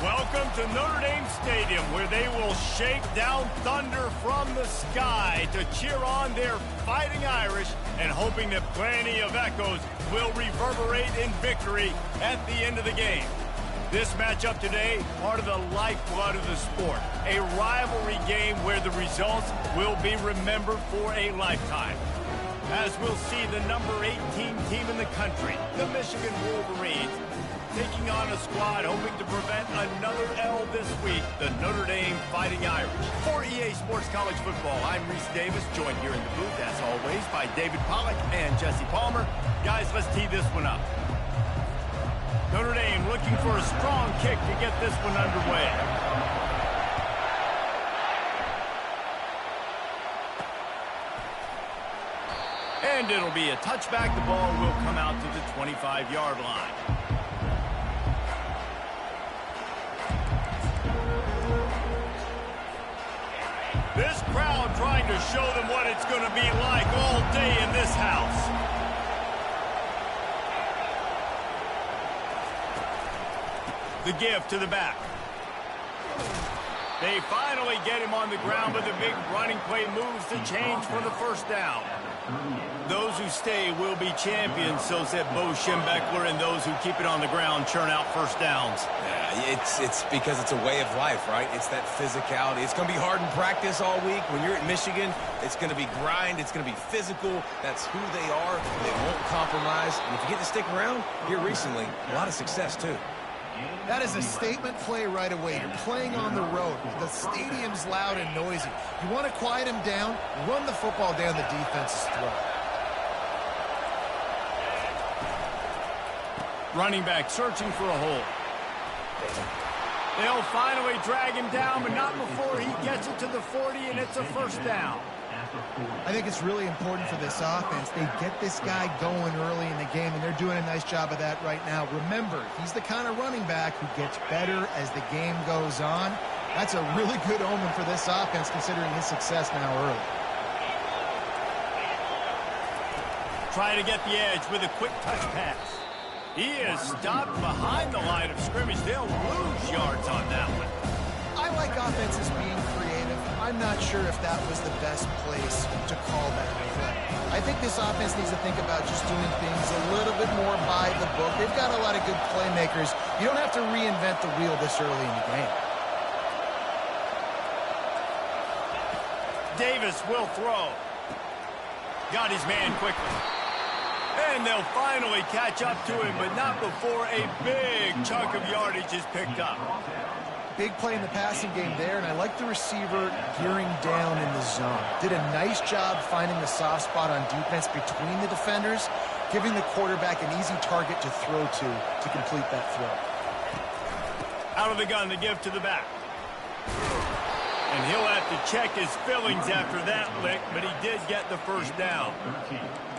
Welcome to Notre Dame Stadium, where they will shake down thunder from the sky to cheer on their Fighting Irish and hoping that plenty of echoes will reverberate in victory at the end of the game. This matchup today, part of the lifeblood of the sport, a rivalry game where the results will be remembered for a lifetime. As we'll see the number 18 team in the country, the Michigan Wolverines, taking on a squad hoping to prevent another L this week, the Notre Dame Fighting Irish. For EA Sports College Football, I'm Reese Davis, joined here in the booth, as always, by David Pollack and Jesse Palmer. Guys, let's tee this one up. Notre Dame looking for a strong kick to get this one underway. And it'll be a touchback. The ball will come out to the 25-yard line. This crowd trying to show them what it's going to be like all day in this house. The give to the back. They finally get him on the ground, but the big running play moves the change for the first down. Those who stay will be champions, so said Bo Schembechler, and those who keep it on the ground churn out first downs. Yeah, it's because it's a way of life, right? It's that physicality. It's going to be hard in practice all week. When you're at Michigan, it's going to be grind. It's going to be physical. That's who they are. They won't compromise. And if you get to stick around here recently, a lot of success, too. That is a statement play right away. You're playing on the road. The stadium's loud and noisy. You want to quiet him down, run the football down the defense's throat. Running back searching for a hole. They'll finally drag him down, but not before he gets it to the 40, and it's a first down. I think it's really important for this offense. They get this guy going early in the game, and they're doing a nice job of that right now. Remember, he's the kind of running back who gets better as the game goes on. That's a really good omen for this offense, considering his success now early. Try to get the edge with a quick touch pass. He is stopped behind the line of scrimmage. They'll lose yards on that one. I like offenses being creative. I'm not sure if that was the best place to call that play. I think this offense needs to think about just doing things a little bit more by the book. They've got a lot of good playmakers. You don't have to reinvent the wheel this early in the game. Davis will throw. Got his man quickly. And they'll finally catch up to him, but not before a big chunk of yardage is picked up. Big play in the passing game there, and I like the receiver gearing down in the zone. Did a nice job finding the soft spot on defense between the defenders, giving the quarterback an easy target to throw to complete that throw. Out of the gun, the give to the back. And he'll have to check his fillings after that lick, but he did get the first down.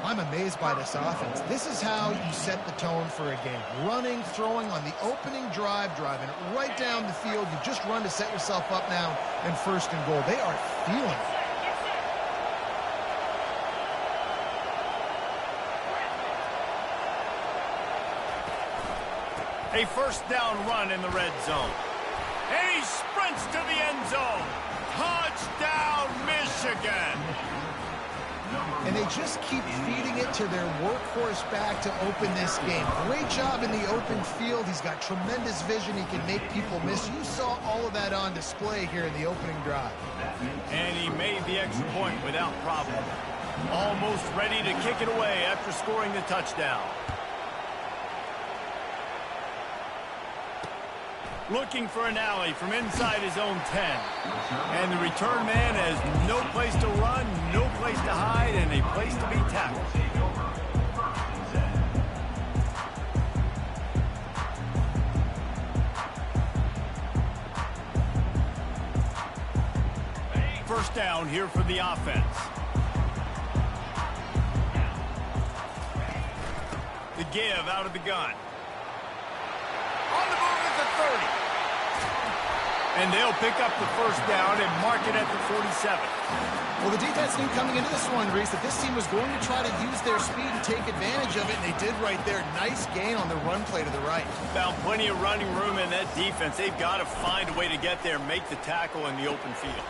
I'm amazed by this offense. This is how you set the tone for a game. Running, throwing on the opening drive, driving it right down the field. You just run to set yourself up now and first and goal. They are feeling it. A first down run in the red zone. And he sprints to the end zone. Touchdown, Michigan. And they just keep feeding it to their workhorse back to open this game. Great job in the open field. He's got tremendous vision. He can make people miss. You saw all of that on display here in the opening drive. And he made the extra point without problem. Almost ready to kick it away after scoring the touchdown. Looking for an alley from inside his own 10. And the return man has no place to run, no place to hide, and a place to be tackled. First down here for the offense. The give out of the gun. On the move at the 30. And they'll pick up the first down and mark it at the 47. Well, the defense knew coming into this one, Reese, that this team was going to try to use their speed and take advantage of it, and they did right there. Nice gain on the run play to the right. Found plenty of running room in that defense. They've got to find a way to get there, make the tackle in the open field.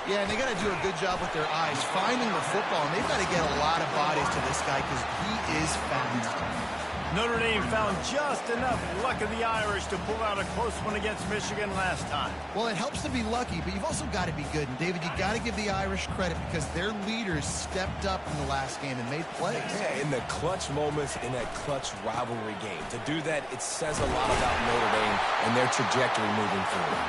Yeah, and they got to do a good job with their eyes, finding the football, and they've got to get a lot of bodies to this guy because he is fast. Notre Dame found just enough luck of the Irish to pull out a close one against Michigan last time. Well, it helps to be lucky, but you've also got to be good. And, David, you got to give the Irish credit because their leaders stepped up in the last game and made plays. Yeah, in the clutch moments in that clutch rivalry game. To do that, it says a lot about Notre Dame and their trajectory moving forward.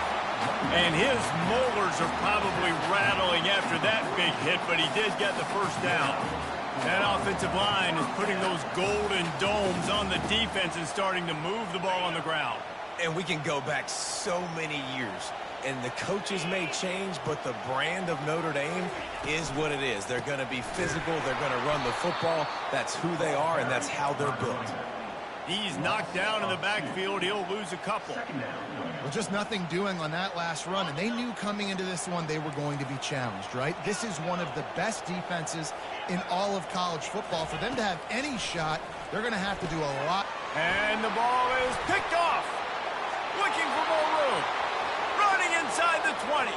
And his molars are probably rattling after that big hit, but he did get the first down. That offensive line is putting those golden domes on the defense and starting to move the ball on the ground. And we can go back so many years. And the coaches may change, but the brand of Notre Dame is what it is. They're going to be physical. They're going to run the football. That's who they are, and that's how they're built. He's knocked down in the backfield. He'll lose a couple. Well, just nothing doing on that last run, and they knew coming into this one they were going to be challenged, right? This is one of the best defenses in all of college football. For them to have any shot, they're going to have to do a lot. And the ball is picked off. Looking for more room. Running inside the 20.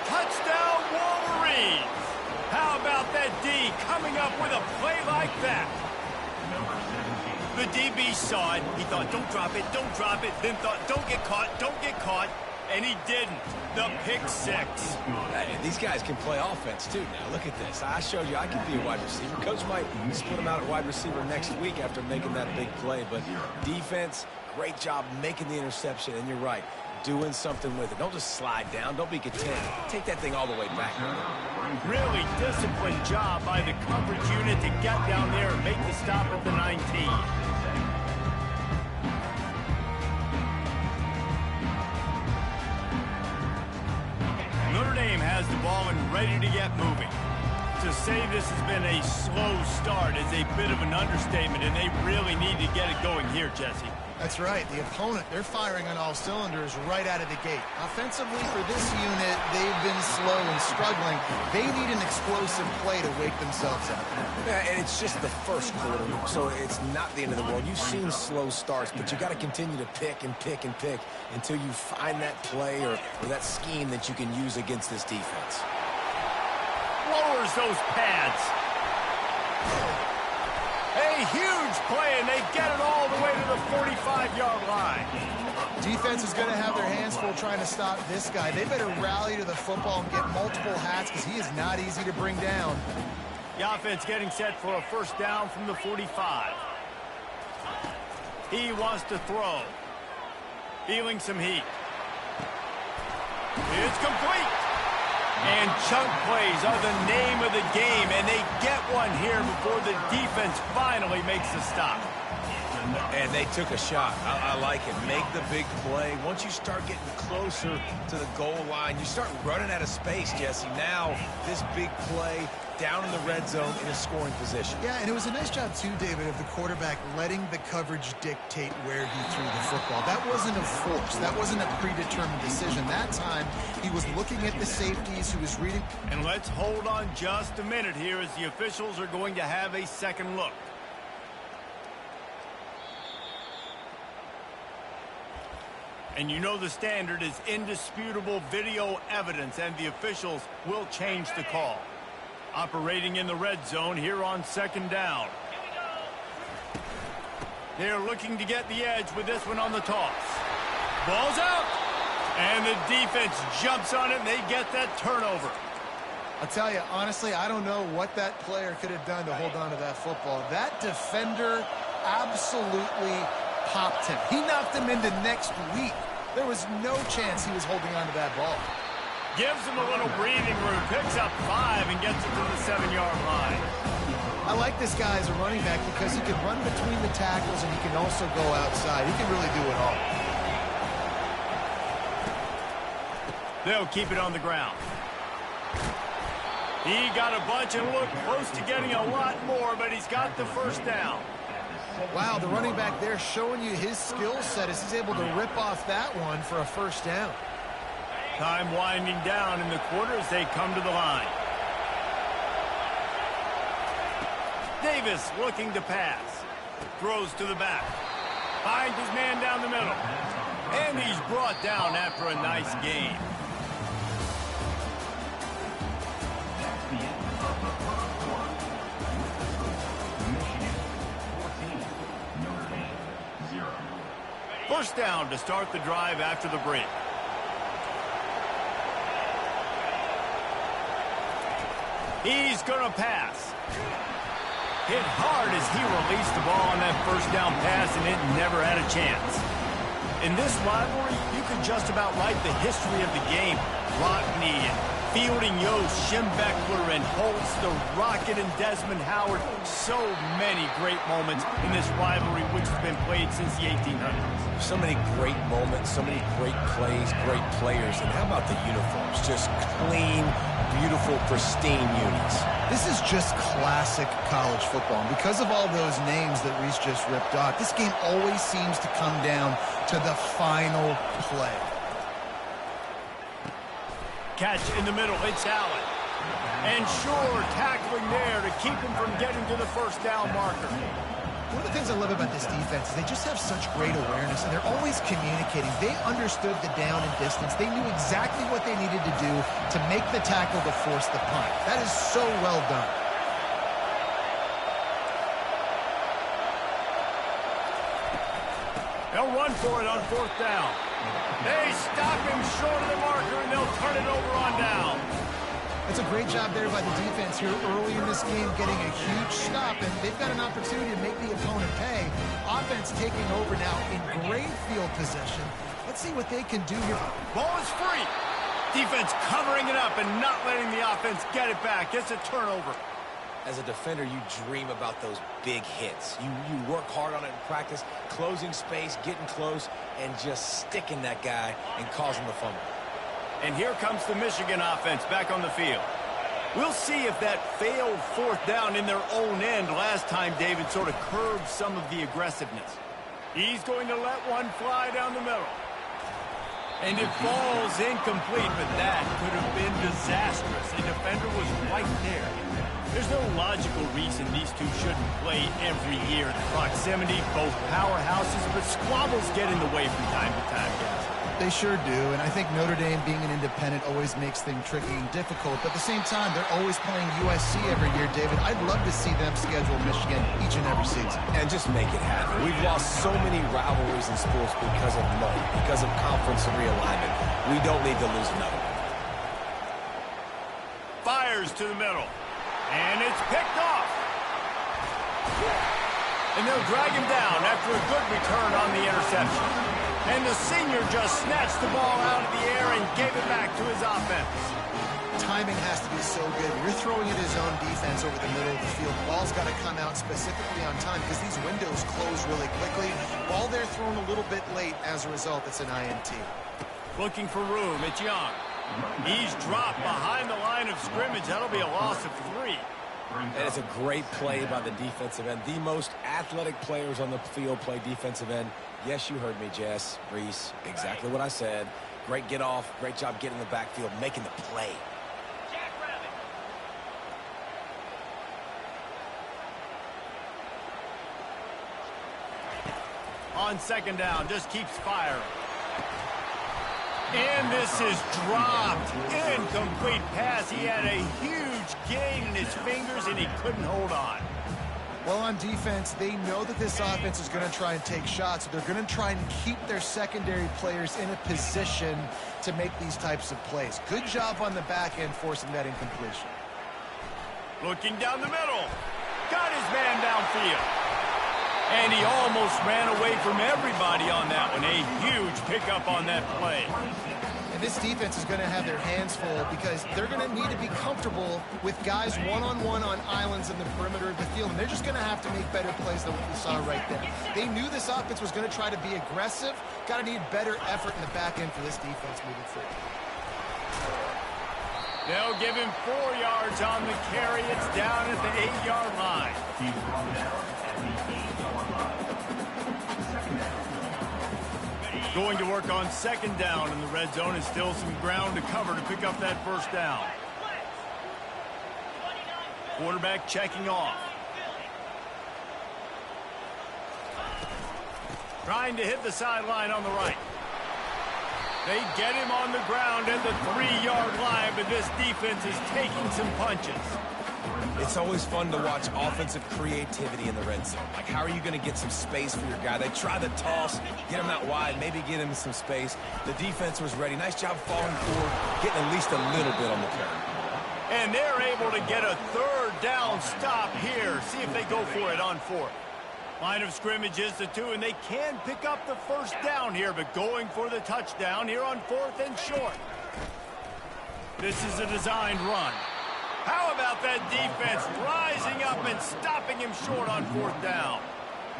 Touchdown, Wolverines. How about that D coming up with a play like that? The DB saw it. He thought, don't drop it, don't drop it. Then thought, don't get caught. And he didn't. The pick six. Hey, these guys can play offense, too. Now, look at this. I showed you I could be a wide receiver. Coach might split him out at wide receiver next week after making that big play. But defense, great job making the interception. And you're right, doing something with it. Don't just slide down. Don't be content. Take that thing all the way back. Really disciplined job by the coverage unit to get down there and make the stop at the 19. Notre Dame has the ball and ready to get moving. To say this has been a slow start is a bit of an understatement, and they really need to get it going here, Jesse. That's right. The opponent, they're firing on all cylinders right out of the gate. Offensively, for this unit, they've been slow and struggling. They need an explosive play to wake themselves up. Yeah, and it's just the first quarter, so it's not the end of the world. You've seen slow starts, but you got to continue to pick and pick and pick until you find that play or that scheme that you can use against this defense. Lowers those pads. A huge play, and they get it all the way to the 45-yard line. Defense is going to have their hands full trying to stop this guy. They better rally to the football and get multiple hats because he is not easy to bring down. The offense getting set for a first down from the 45. He wants to throw. Feeling some heat. It's complete. And chunk plays are the name of the game, and they get one here before the defense finally makes the stop. And they took a shot. I like it. Make the big play. Once you start getting closer to the goal line, you start running out of space, Jesse. Now, this big play down in the red zone in a scoring position. Yeah, and it was a nice job, too, David, of the quarterback letting the coverage dictate where he threw the football. That wasn't a force. That wasn't a predetermined decision. That time, he was looking at the safeties, he was reading. And let's hold on just a minute here as the officials are going to have a second look. And you know the standard is indisputable video evidence, and the officials will change the call. Operating in the red zone here on second down. They're looking to get the edge with this one on the toss. Ball's out. And the defense jumps on it, and they get that turnover. I'll tell you, honestly, I don't know what that player could have done to hold on to that football. That defender absolutely popped him. He knocked him into next week. There was no chance he was holding on to that ball. Gives him a little breathing room, picks up 5 and gets it to the 7-yard line. I like this guy as a running back because he can run between the tackles and he can also go outside. He can really do it all. They'll keep it on the ground. He got a bunch and looked close to getting a lot more, but he's got the first down. Wow, the running back there showing you his skill set as he's able to rip off that one for a first down. Time winding down in the quarter as they come to the line. Davis looking to pass. Throws to the back. Finds his man down the middle. And he's brought down after a nice gain. First down to start the drive after the break. He's going to pass. Hit hard as he released the ball on that first down pass, and it never had a chance. In this rivalry, you can just about write the history of the game. Rockney and Fielding Yost, Schembechler and Holtz, the Rocket and Desmond Howard. So many great moments in this rivalry, which has been played since the 1800s. So many great moments, so many great plays, great players. And how about the uniforms? Just clean, beautiful, pristine unis. This is just classic college football. And because of all those names that Reese just ripped off, this game always seems to come down to the final play. Catch in the middle, it's Allen. And sure, tackling there to keep him from getting to the first down marker. One of the things I love about this defense is they just have such great awareness, and they're always communicating. They understood the down and distance. They knew exactly what they needed to do to make the tackle to force the punt. That is so well done. They'll run for it on fourth down. They stop him short of the marker, and they'll turn it over on down. It's a great job there by the defense here early in this game, getting a huge stop, and they've got an opportunity to make the opponent pay. Offense taking over now in great field possession. Let's see what they can do here. Ball is free. Defense covering it up and not letting the offense get it back. Gets a turnover. As a defender, you dream about those big hits. You work hard on it in practice, closing space, getting close, and just sticking that guy and causing the fumble. And here comes the Michigan offense back on the field. We'll see if that failed fourth down in their own end last time David sort of curbed some of the aggressiveness. He's going to let one fly down the middle. And it falls incomplete, but that could have been disastrous. The defender was right there. There's no logical reason these two shouldn't play every year. The proximity, both powerhouses, but squabbles get in the way from time to time, guys. They sure do, and I think Notre Dame being an independent always makes things tricky and difficult, but at the same time, they're always playing USC every year, David. I'd love to see them schedule Michigan each and every season. And just make it happen. We've lost so many rivalries in sports because of money, because of conference realignment. We don't need to lose another one. Fires to the middle, and it's picked off. And they'll drag him down after a good return on the interception. And the senior just snatched the ball out of the air and gave it back to his offense. Timing has to be so good. You're throwing at his own defense over the middle of the field. Ball's got to come out specifically on time because these windows close really quickly. Ball there thrown a little bit late. As a result, it's an INT. Looking for room. It's Young. He's dropped behind the line of scrimmage. That'll be a loss of 3. And it's a great play by the defensive end. The most athletic players on the field play defensive end. Yes, you heard me, Jess, Reese. Exactly what I said. Great get off. Great job getting in the backfield, making the play. On second down, just keeps firing. And this is dropped. Incomplete pass. He had a huge gain in his fingers, and he couldn't hold on. Well, on defense, they know that this offense is going to try and take shots. They're going to try and keep their secondary players in a position to make these types of plays. Good job on the back end forcing that incompletion. Looking down the middle. Got his man downfield. And he almost ran away from everybody on that one. A huge pickup on that play. And this defense is going to have their hands full because they're going to need to be comfortable with guys one-on-one on islands in the perimeter of the field. And they're just going to have to make better plays than what we saw right there. They knew this offense was going to try to be aggressive. Got to need better effort in the back end for this defense moving forward. They'll give him 4 yards on the carry. It's down at the 8-yard line. Going to work on second down in the red zone, and still some ground to cover to pick up that first down. Quarterback checking off. Trying to hit the sideline on the right. They get him on the ground at the 3-yard line, but this defense is taking some punches. It's always fun to watch offensive creativity in the red zone. Like, how are you going to get some space for your guy? They try the toss, get him out wide, maybe get him some space. The defense was ready. Nice job falling forward, getting at least a little bit on the turn. And they're able to get a third down stop here. See if they go for it on fourth. Line of scrimmage is the 2, and they can pick up the first down here, but going for the touchdown here on fourth and short. This is a designed run. How about that defense rising up and stopping him short on fourth down?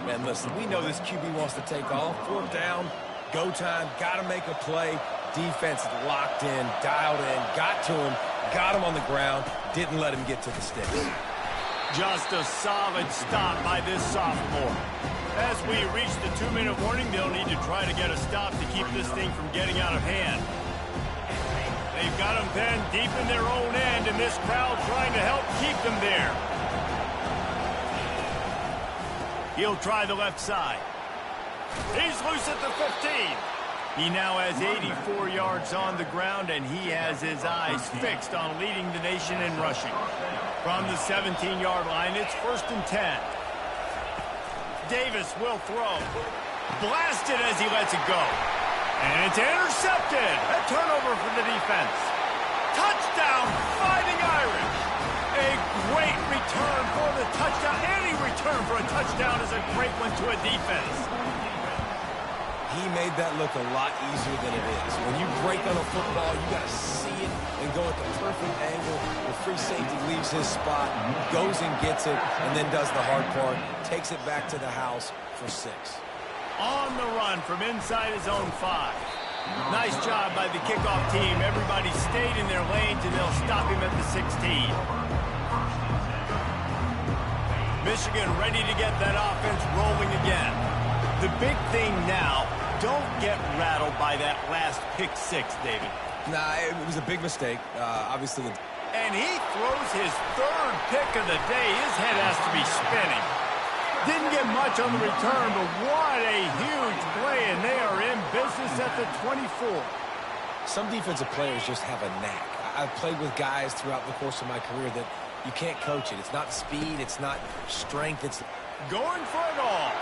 Man, listen, we know this QB wants to take off. Fourth down, go time, got to make a play. Defense locked in, dialed in, got to him, got him on the ground, didn't let him get to the sticks. Just a solid stop by this sophomore. As we reach the 2-minute warning, they'll need to try to get a stop to keep this thing from getting out of hand. They've got them then deep in their own end, and this crowd trying to help keep them there. He'll try the left side. He's loose at the 15. He now has 84 yards on the ground, and he has his eyes fixed on leading the nation in rushing. From the 17-yard line, it's 1st and 10. Davis will throw. Blasted as he lets it go. And it's intercepted. A turnover for the defense. Touchdown, Fighting Irish. A great return for the touchdown. Any return for a touchdown is a great one to a defense. He made that look a lot easier than it is. When you break on a football, you got to see it and go at the perfect angle. The free safety leaves his spot, goes and gets it, and then does the hard part, takes it back to the house for 6. On the run from inside his own 5. Nice job by the kickoff team. Everybody stayed in their lanes, and they'll stop him at the 16. Michigan ready to get that offense rolling again. The big thing now, don't get rattled by that last pick 6, David. Nah, it was a big mistake. Obviously. And he throws his 3rd pick of the day. His head has to be spinning. Didn't get much on the return, but what a huge play, and they are in business at the 24. Some defensive players just have a knack. I've played with guys throughout the course of my career that you can't coach it. It's not speed, it's not strength, it's going for it all.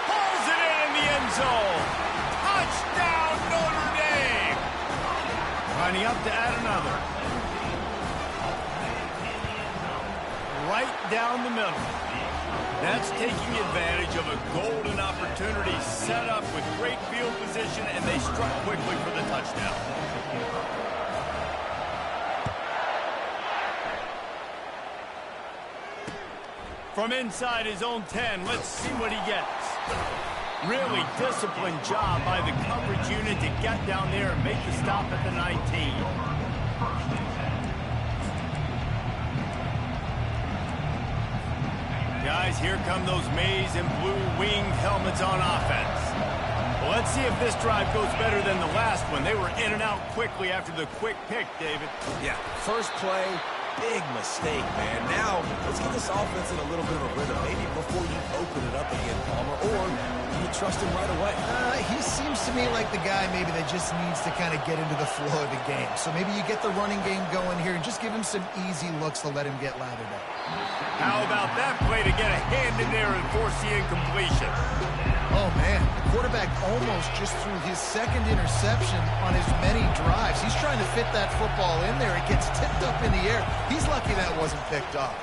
Pulls it in the end zone. Touchdown, Notre Dame. Lining up to add another. Right down the middle. That's taking advantage of a golden opportunity set up with great field position, and they struck quickly for the touchdown. From inside his own 10, let's see what he gets. Really disciplined job by the coverage unit to get down there and make the stop at the 19. Guys, here come those maize and blue winged helmets on offense. Well, let's see if this drive goes better than the last one. They were in and out quickly after the quick pick, David. Yeah, first play, big mistake, man. Now, let's get this offense in a little bit of a rhythm. Maybe before you open it up again, Palmer, or you trust him right away. He seems to me like the guy maybe that just needs to kind of get into the flow of the game. So maybe you get the running game going here and just give him some easy looks to let him get lathered up. How about that play to get a hand in there and force the incompletion? Oh, man. The quarterback almost just threw his 2nd interception on as many drives. He's trying to fit that football in there. It gets tipped up in the air. He's lucky that wasn't picked off.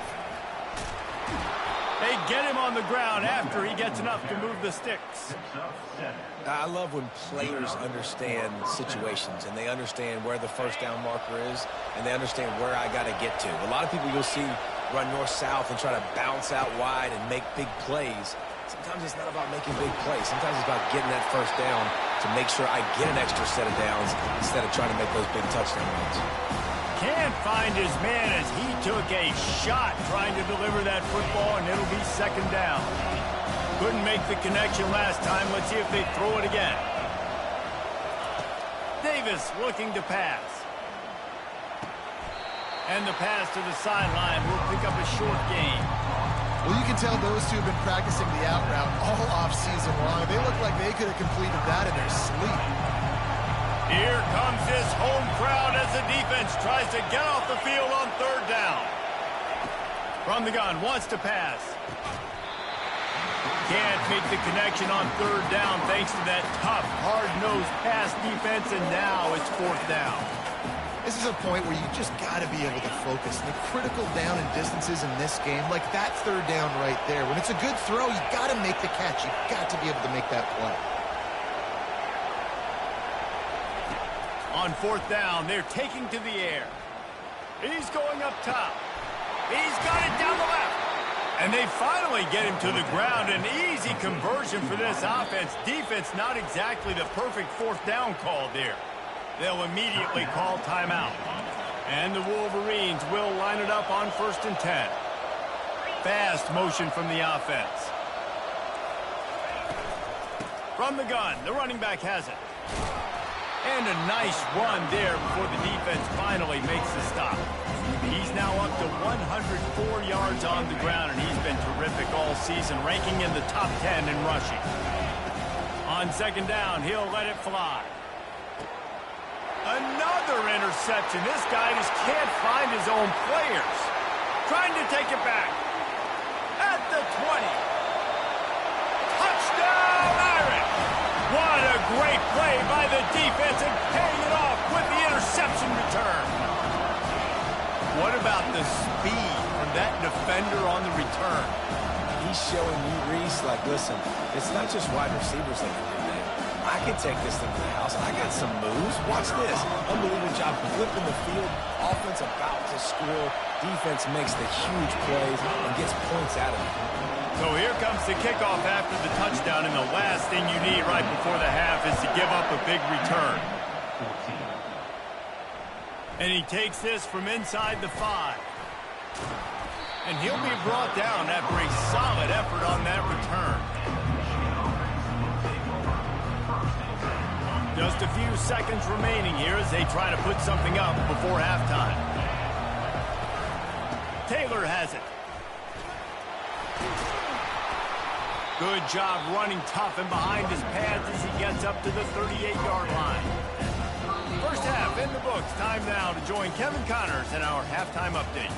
They get him on the ground after he gets enough to move the sticks. I love when players understand situations and they understand where the first down marker is and they understand where I got to get to. A lot of people you'll see run north-south and try to bounce out wide and make big plays. Sometimes it's not about making big plays. Sometimes it's about getting that first down to make sure I get an extra set of downs instead of trying to make those big touchdown runs. Can't find his man as he took a shot trying to deliver that football, and it'll be 2nd down. Couldn't make the connection last time. Let's see if they throw it again. Davis looking to pass. And the pass to the sideline will pick up a short gain. Well, you can tell those two have been practicing the out route all off-season long. They look like they could have completed that in their sleep. Here comes this home crowd as the defense tries to get off the field on third down. From the gun, wants to pass. Can't make the connection on third down thanks to that tough, hard-nosed pass defense, and now it's fourth down. This is a point where you just got to be able to focus. The critical down and distances in this game, like that third down right there. When it's a good throw, you got to make the catch. You've got to be able to make that play. On fourth down, they're taking to the air. He's going up top. He's got it down the left. And they finally get him to the ground. An easy conversion for this offense. Defense, not exactly the perfect fourth down call there. They'll immediately call timeout. And the Wolverines will line it up on 1st and 10. Fast motion from the offense. From the gun, the running back has it. And a nice run there before the defense finally makes the stop. He's now up to 104 yards on the ground, and he's been terrific all season, ranking in the top 10 in rushing. On 2nd down, he'll let it fly. Another interception. This guy just can't find his own players. Trying to take it back. At the 20. Touchdown, Irish! What a great play by the defense and paying it off with the interception return. What about the speed from that defender on the return? He's showing you, Reese, like, listen, it's not just wide receivers that can do that. I can take this thing to the house. I got some moves. Watch this. Unbelievable job flipping the field. Offense about to score. Defense makes the huge plays and gets points out of it. So here comes the kickoff after the touchdown, and the last thing you need right before the half is to give up a big return. And he takes this from inside the 5. And he'll be brought down after a solid effort on that return. Just a few seconds remaining here as they try to put something up before halftime. Taylor has it. Good job running tough and behind his pads as he gets up to the 38-yard line. First half in the books. Time now to join Kevin Connors in our halftime update.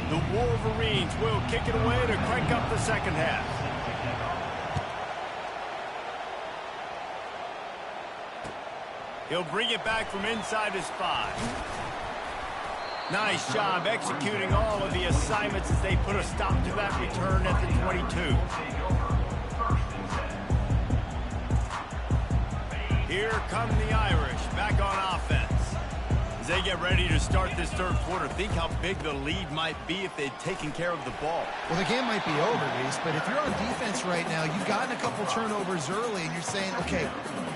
The Wolverines will kick it away to crank up the second half. He'll bring it back from inside his 5. Nice job executing all of the assignments as they put a stop to that return at the 22. Here come the Irish back on offense. As they get ready to start this third quarter, think how big the lead might be if they'd taken care of the ball. Well, the game might be over, Reese, but if you're on defense right now, you've gotten a couple turnovers early, and you're saying, okay,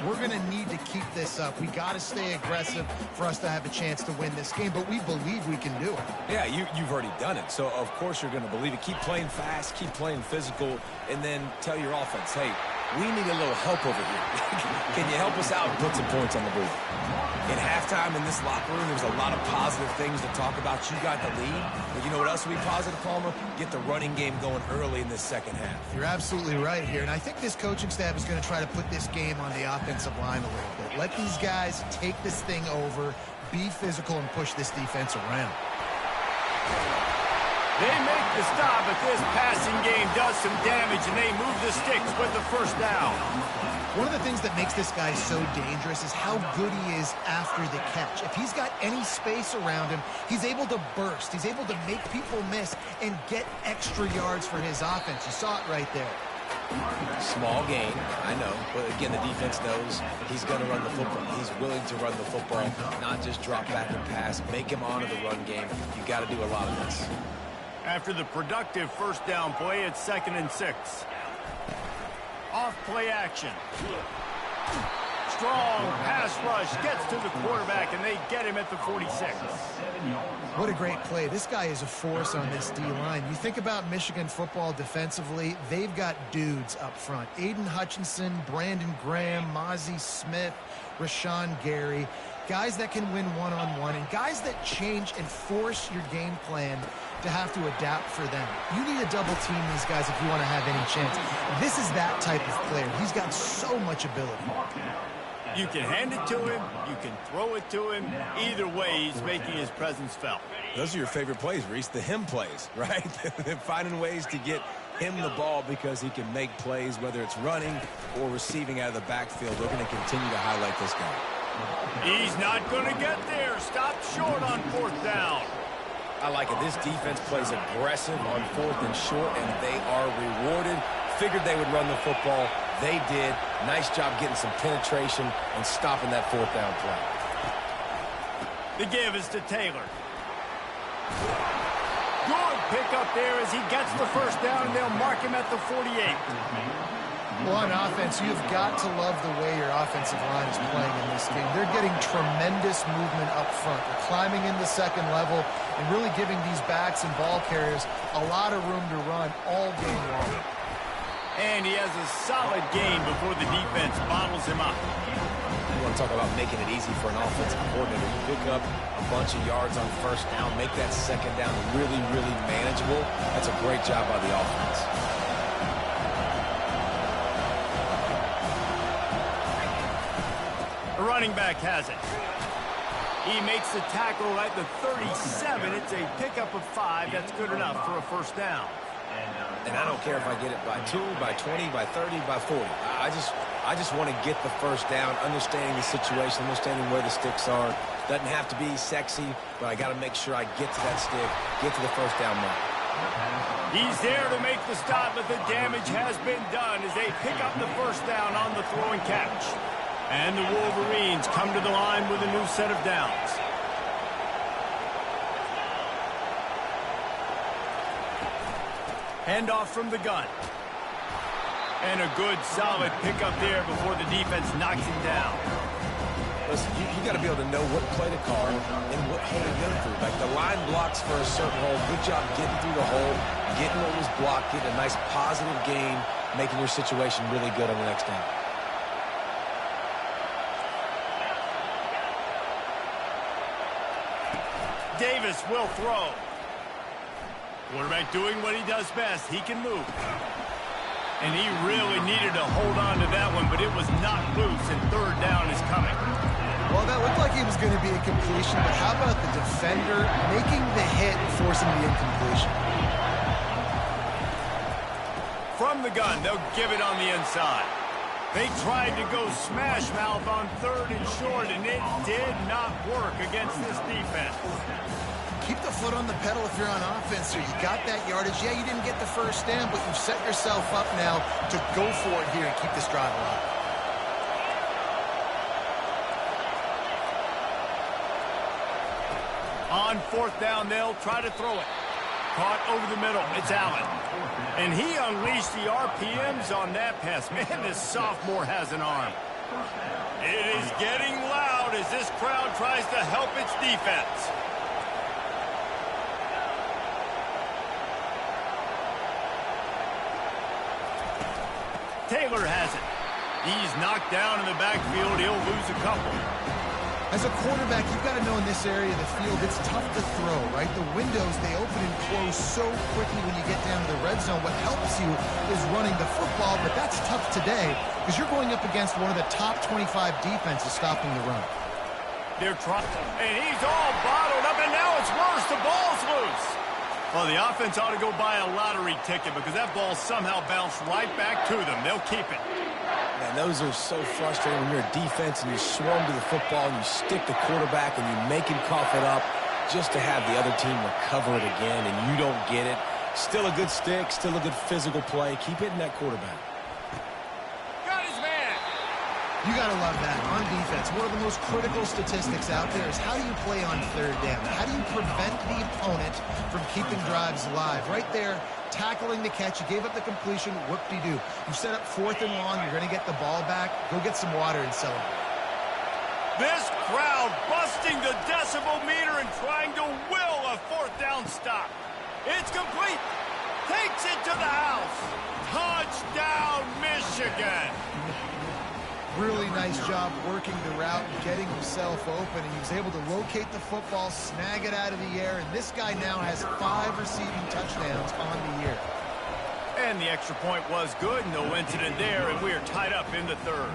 we're going to need to keep this up. We got to stay aggressive for us to have a chance to win this game, but we believe we can do it. Yeah, you've already done it, so of course you're going to believe it. Keep playing fast, keep playing physical, and then tell your offense, hey, we need a little help over here. Can you help us out and put some points on the board? In halftime in this locker room, there's a lot of positive things to talk about. You got the lead, but you know what else will be positive, Palmer? Get the running game going early in this second half. You're absolutely right here, and I think this coaching staff is going to try to put this game on the offensive line a little bit. Let these guys take this thing over, be physical, and push this defense around. They make the stop, but this passing game does some damage, and they move the sticks with the first down. One of the things that makes this guy so dangerous is how good he is after the catch. If he's got any space around him, he's able to burst. He's able to make people miss and get extra yards for his offense. You saw it right there. Small gain, I know, but again, the defense knows he's going to run the football. He's willing to run the football, not just drop back and pass. Make him honor the run game. You got to do a lot of this. After the productive first down play, it's 2nd and 6. Off play action. Strong pass rush gets to the quarterback, and they get him at the 46. What a great play. This guy is a force on this D-line. You think about Michigan football defensively, they've got dudes up front. Aiden Hutchinson, Brandon Graham, Mozzie Smith, Rashawn Gary. Guys that can win one-on-one and guys that change and force your game plan to have to adapt for them. You need to double team these guys if you want to have any chance. This is that type of player. He's got so much ability. You can hand it to him, you can throw it to him. Either way, he's making his presence felt. Those are your favorite plays, Reese, the him plays, right? Finding ways to get him the ball because he can make plays, whether it's running or receiving out of the backfield. They're going to continue to highlight this guy. He's not going to get there. Stop short on 4th down. I like it. This defense plays aggressive on 4th and short, and they are rewarded. Figured they would run the football. They did. Nice job getting some penetration and stopping that 4th down play. The give is to Taylor. Good pickup there as he gets the 1st down, and they'll mark him at the 48. Well, on offense, you've got to love the way your offensive line is playing in this game. They're getting tremendous movement up front. They're climbing in the 2nd level and really giving these backs and ball carriers a lot of room to run all game long. And he has a solid game before the defense bottles him up. You want to talk about making it easy for an offensive coordinator. You pick up a bunch of yards on 1st down, make that 2nd down really, really manageable. That's a great job by the offense. The running back has it. He makes the tackle at the 37. It's a pickup of 5. That's good enough for a 1st down. And I don't care if I get it by 2, by 20, by 30, by 40. I just want to get the 1st down, understanding the situation, understanding where the sticks are. Doesn't have to be sexy, but I got to make sure I get to that stick, get to the 1st down mark. He's there to make the stop, but the damage has been done as they pick up the 1st down on the throw and catch. And the Wolverines come to the line with a new set of downs. Handoff from the gun. And a good, solid pickup there before the defense knocks him down. Listen, you got to be able to know what play to call and what hole to go through. Like the line blocks for a certain hole. Good job getting through the hole, getting what was blocked, getting a nice positive gain, making your situation really good on the next down. Davis will throw. Quarterback doing what he does best. He can move. And he really needed to hold on to that one, but it was not loose, and 3rd down is coming. Well, that looked like it was going to be a completion, but how about the defender making the hit and forcing the incompletion? From the gun, they'll give it on the inside. They tried to go smash mouth on 3rd and short, and it did not work against this defense. Keep the foot on the pedal if you're on offense here. You got that yardage. Yeah, you didn't get the 1st down, but you've set yourself up now to go for it here and keep this drive alive. On 4th down, they'll try to throw it. Caught over the middle. It's Allen. And he unleashed the RPMs on that pass. Man, this sophomore has an arm. It is getting loud as this crowd tries to help its defense. Taylor has it. He's knocked down in the backfield. He'll lose a couple. As a quarterback, you've got to know in this area of the field, it's tough to throw, right? The windows, they open and close so quickly when you get down to the red zone. What helps you is running the football, but that's tough today because you're going up against one of the top 25 defenses stopping the run. They're trying, and he's all bottled up, and now it's worse. The ball's loose. Well, the offense ought to go buy a lottery ticket because that ball somehow bounced right back to them. They'll keep it. Man, those are so frustrating when you're a defense and you swarm to the football and you stick the quarterback and you make him cough it up just to have the other team recover it again and you don't get it. Still a good stick, still a good physical play. Keep hitting that quarterback. Got his man. You got to love that. On defense, one of the most critical statistics out there is how do you play on 3rd down? How do you prevent the opponent from keeping drives alive? Right there, tackling the catch. You gave up the completion. Whoop-de-doo. You set up 4th and long. You're going to get the ball back. Go get some water and celebrate. This crowd busting the decibel meter and trying to will a fourth down stop. It's complete. Takes it to the house. Touchdown, Michigan. Really nice job working the route and getting himself open. And he was able to locate the football, snag it out of the air. And this guy now has 5 receiving touchdowns on the year. And the extra point was good. No incident there, and we are tied up in the third.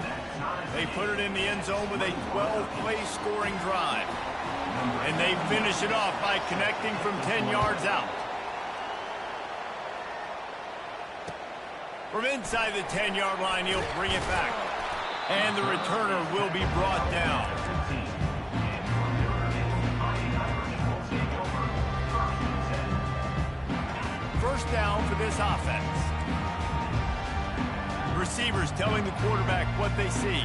They put it in the end zone with a 12-play scoring drive. And they finish it off by connecting from 10 yards out. From inside the 10-yard line, he'll bring it back. And the returner will be brought down. First down for this offense. Receivers telling the quarterback what they see.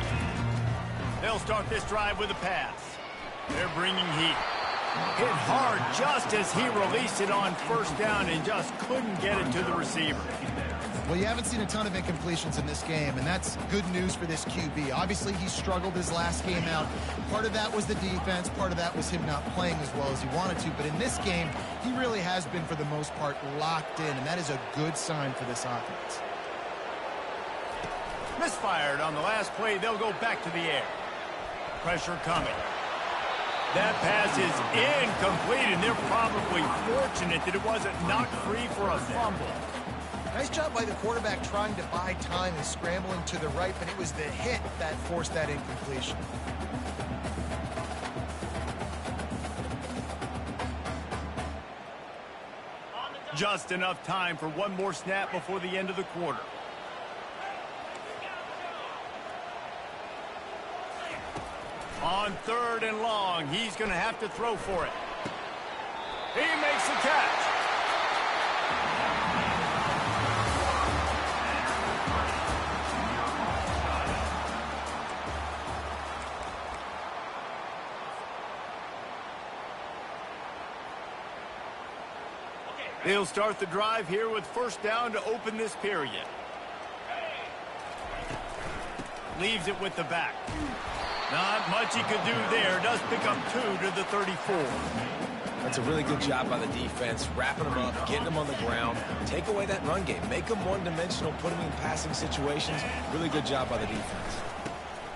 They'll start this drive with a pass. They're bringing heat. Hit hard just as he released it on first down and just couldn't get it to the receiver. Well, you haven't seen a ton of incompletions in this game, and that's good news for this QB. Obviously, he struggled his last game out. Part of that was the defense. Part of that was him not playing as well as he wanted to. But in this game, he really has been, for the most part, locked in, and that is a good sign for this offense. Misfired on the last play. They'll go back to the air. Pressure coming. That pass is incomplete, and they're probably fortunate that it wasn't knocked free for a fumble. Nice job by the quarterback trying to buy time and scrambling to the right, but it was the hit that forced that incompletion. Just enough time for one more snap before the end of the quarter. On third and long, he's going to have to throw for it. He makes the catch. They'll start the drive here with first down to open this period. Leaves it with the back. Not much he could do there. Does pick up 2 to the 34. That's a really good job by the defense, wrapping them up, getting them on the ground. Take away that run game. Make them one-dimensional, put them in passing situations. Really good job by the defense.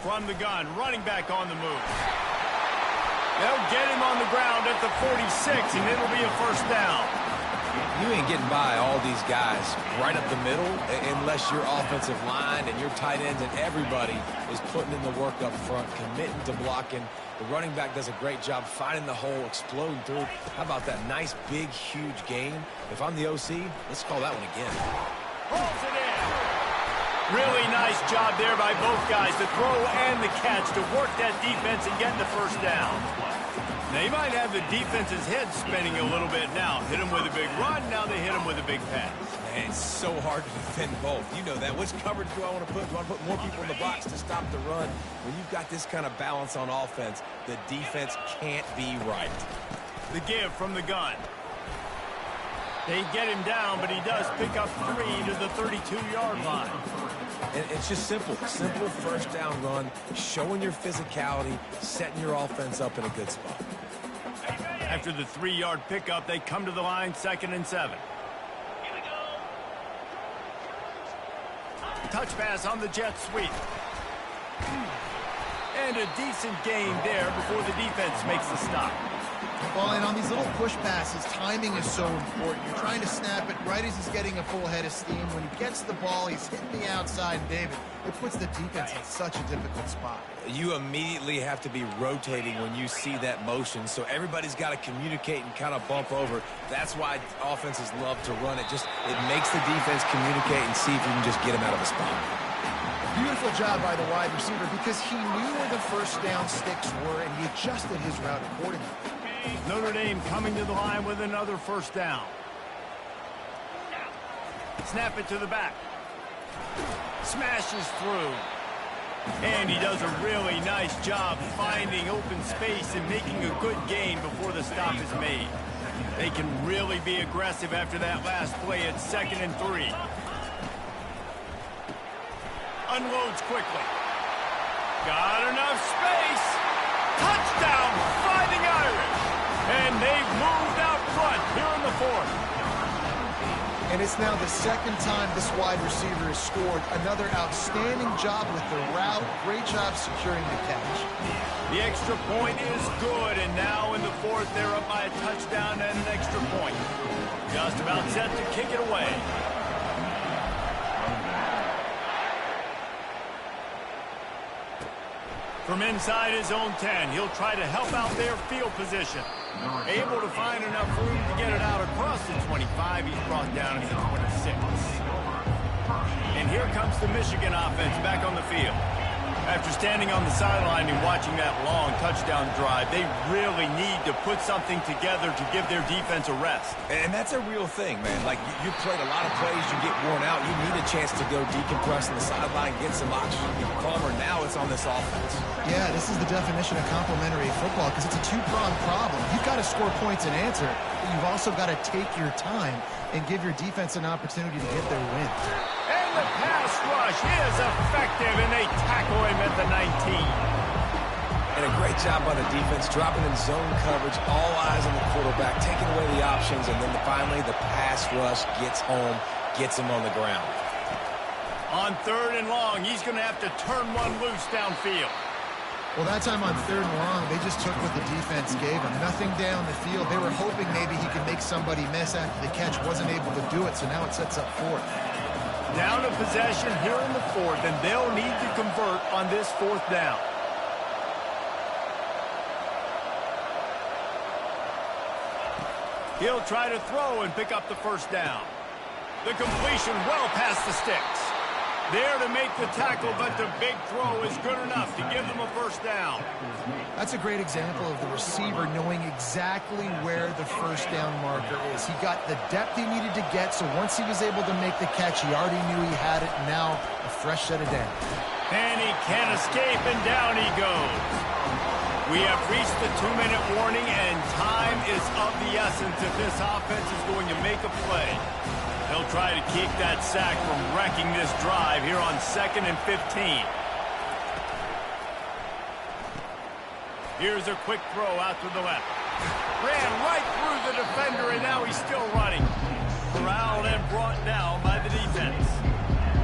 From the gun, running back on the move. They'll get him on the ground at the 46, and it'll be a first down. You ain't getting by all these guys right up the middle unless your offensive line and your tight ends and everybody is putting in the work up front, committing to blocking. The running back does a great job finding the hole, exploding through. How about that nice, big, huge gain? If I'm the OC, let's call that one again. Pulls it in. Really nice job there by both guys, the throw and the catch, to work that defense and get the first down. They might have the defense's head spinning a little bit now. Hit him with a big run, now they hit him with a big pass. Man, it's so hard to defend both. You know that. Which coverage do I want to put? Do I want to put more people in the box to stop the run? When you've got this kind of balance on offense, the defense can't be right. The give from the gun. They get him down, but he does pick up 3 to the 32-yard line. And it's just simple. Simple first down run, showing your physicality, setting your offense up in a good spot. After the 3-yard pickup, they come to the line, 2nd and 7. Here we go. Touch pass on the jet sweep. And a decent gain there before the defense makes the stop. Well, and on these little push passes, timing is so important. You're trying to snap it right as he's getting a full head of steam. When he gets the ball, he's hitting the outside, David. It puts the defense in such a difficult spot. You immediately have to be rotating when you see that motion, so everybody's got to communicate and kind of bump over. That's why offenses love to run it. It makes the defense communicate and see if you can just get him out of a spot. Beautiful job by the wide receiver because he knew where the first down sticks were, and he adjusted his route accordingly. Notre Dame coming to the line with another first down. Snap it to the back. Smashes through. And he does a really nice job finding open space and making a good gain before the stop is made. They can really be aggressive after that last play at 2nd and 3. Unloads quickly. Got enough space. Touchdown, Fighting Irish. And they've moved out front here in the fourth. And it's now the second time this wide receiver has scored. Another outstanding job with the route. Great job securing the catch. The extra point is good, and now in the fourth, they're up by a touchdown and an extra point. Just about set to kick it away. From inside his own 10, he'll try to help out their field position. Able to find enough room to get it out across the 25. He's brought down to the 26. And here comes the Michigan offense back on the field. After standing on the sideline and watching that long touchdown drive, they really need to put something together to give their defense a rest. And that's a real thing, man. Like, you played a lot of plays, you get worn out, you need a chance to go decompress on the sideline, get some oxygen, get calmer. Now it's on this offense. Yeah, this is the definition of complementary football because it's a two-pronged problem. You've got to score points and answer, but you've also got to take your time and give your defense an opportunity to get their win. And the pass rush is effective, and they tackle him at the 19. And a great job by the defense, dropping in zone coverage, all eyes on the quarterback, taking away the options, and then finally the pass rush gets home, gets him on the ground. On 3rd and long, he's going to have to turn one loose downfield. Well, that time on 3rd and long, they just took what the defense gave them. Nothing down the field. They were hoping maybe he could make somebody miss after the catch. Wasn't able to do it, so now it sets up 4th. Down to possession here in the 4th, and they'll need to convert on this 4th down. He'll try to throw and pick up the 1st down. The completion well past the sticks. There to make the tackle, but the big throw is good enough to give them a 1st down. That's a great example of the receiver knowing exactly where the 1st down marker is. He got the depth he needed to get, so once he was able to make the catch, he already knew he had it. Now a fresh set of downs. And he can't escape, and down he goes. We have reached the 2-minute warning, and time is of the essence if this offense is going to make a play. They'll try to keep that sack from wrecking this drive here on 2nd and 15. Here's a quick throw out to the left. Ran right through the defender, and now he's still running. Corralled and brought down by the defense.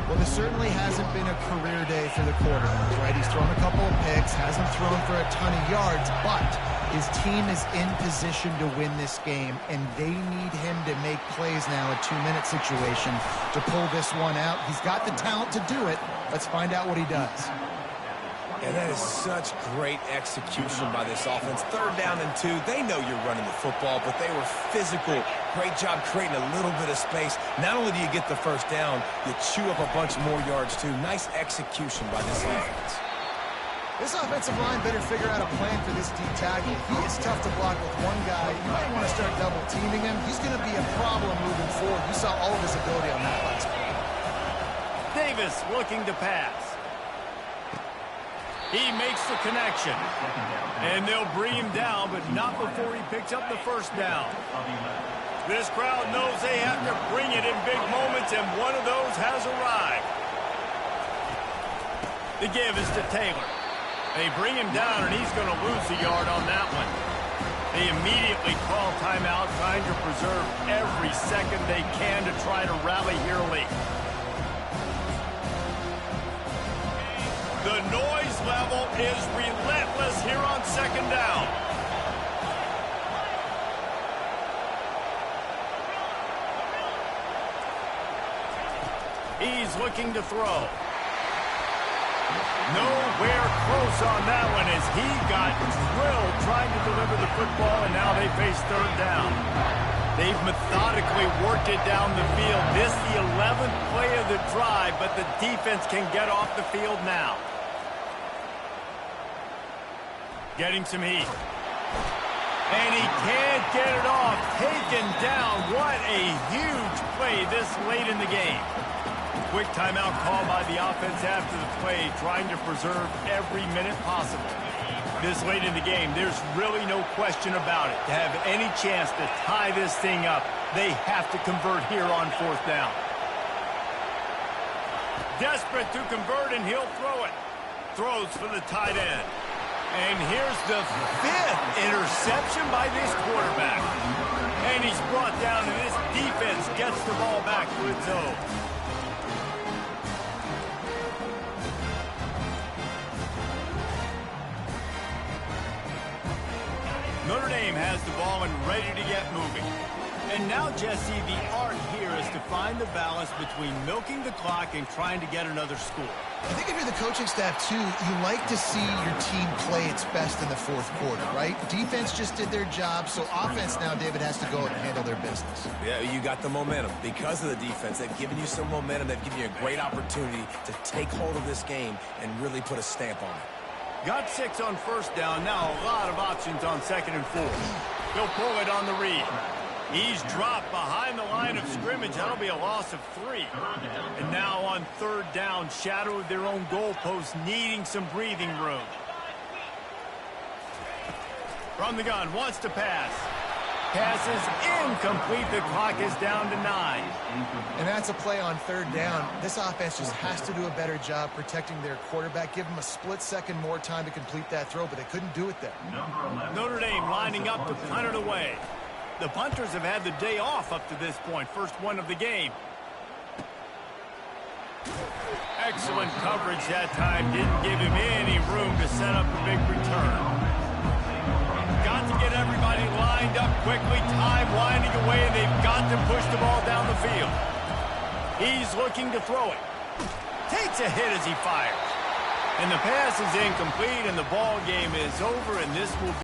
Well, this certainly hasn't been a career day for the quarterback, right? He's thrown a couple of picks, hasn't thrown for a ton of yards, but his team is in position to win this game, and they need him to make plays now, a 2-minute situation, to pull this one out. He's got the talent to do it. Let's find out what he does. And that is such great execution by this offense. 3rd down and 2. They know you're running the football, but they were physical. Great job creating a little bit of space. Not only do you get the 1st down, you chew up a bunch more yards, too. Nice execution by this offense. This offensive line better figure out a plan for this D tackle. He is tough to block with one guy. You might want to start double-teaming him. He's going to be a problem moving forward. You saw all of his ability on that last play. Davis looking to pass. He makes the connection. And they'll bring him down, but not before he picks up the 1st down. This crowd knows they have to bring it in big moments, and one of those has arrived. The give is to Taylor. They bring him down, and he's going to lose a yard on that one. They immediately call timeout, trying to preserve every second they can to try to rally here late. The noise level is relentless here on 2nd down. He's looking to throw. Nowhere close on that one as he got drilled trying to deliver the football, and now they face 3rd down. They've methodically worked it down the field. This is the 11th play of the drive, but the defense can get off the field now. Getting some heat. And he can't get it off. Taken down. What a huge play this late in the game. Quick timeout call by the offense after the play, trying to preserve every minute possible. This late in the game, there's really no question about it. To have any chance to tie this thing up, they have to convert here on 4th down. Desperate to convert, and he'll throw it. Throws for the tight end. And here's the 5th interception by this quarterback. And he's brought down, and this defense gets the ball back to its own. Notre Dame has the ball and ready to get moving. And now, Jesse, the art here is to find the balance between milking the clock and trying to get another score. I think if you're the coaching staff, too, you like to see your team play its best in the fourth quarter, right? Defense just did their job, so offense now, David, has to go and handle their business. Yeah, you got the momentum. Because of the defense, they've given you some momentum. They've given you a great opportunity to take hold of this game and really put a stamp on it. Got 6 on first down. Now a lot of options on 2nd and 4. He'll pull it on the read. He's dropped behind the line of scrimmage. That'll be a loss of 3. And now on 3rd down, shadow of their own goalpost, needing some breathing room. From the gun, wants to pass. Pass is incomplete. The clock is down to 9. And that's a play on 3rd down. This offense just has to do a better job protecting their quarterback. Give them a split second more time to complete that throw, but they couldn't do it there. Notre Dame lining up to punt it away. The punters have had the day off up to this point. First one of the game. Excellent coverage that time. Didn't give him any room to set up a big return. Got to get everybody lined up quickly. Time winding away, and they've got to push the ball down the field. He's looking to throw it. Takes a hit as he fires. And the pass is incomplete, and the ball game is over, and this will be